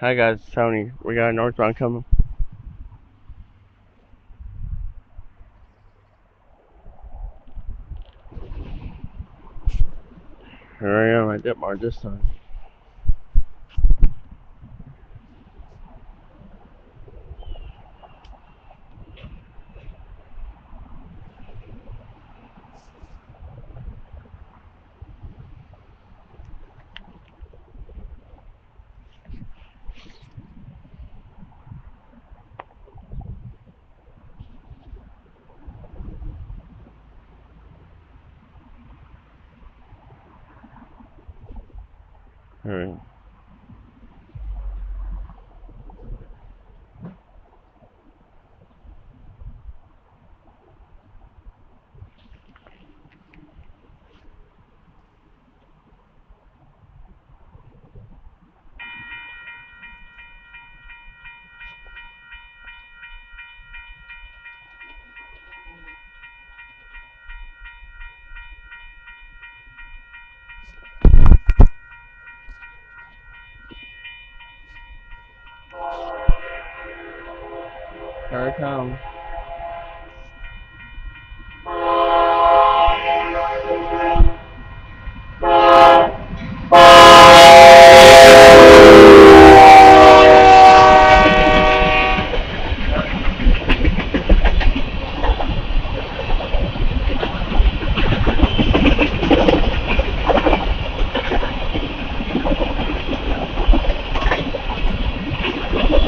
Hi guys, it's Tony. We got a northbound coming. Here I am at Dittmar this time. Alright. Here I come.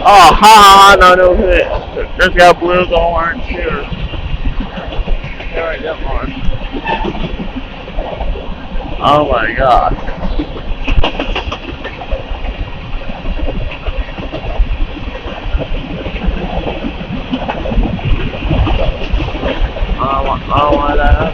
Oh, ha! No hit. Just got blue, gold, orange here. Here at Dittmar. Oh my god. I don't want that.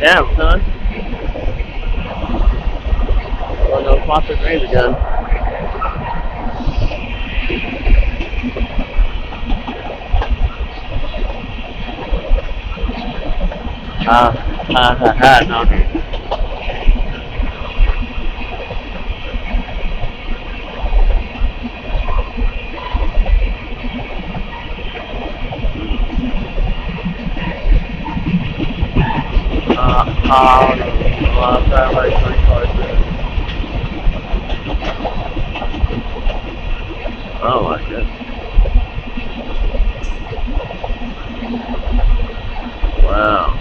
Damn, son. Oh, no, monster grains again. No. I'm trying like 20 cars there. Oh my goodness. Wow.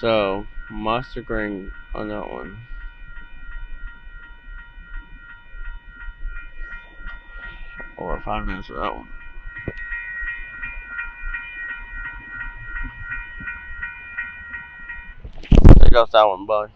So, mustard green on that one. Or 5 minutes for that one. There goes that one, buddy.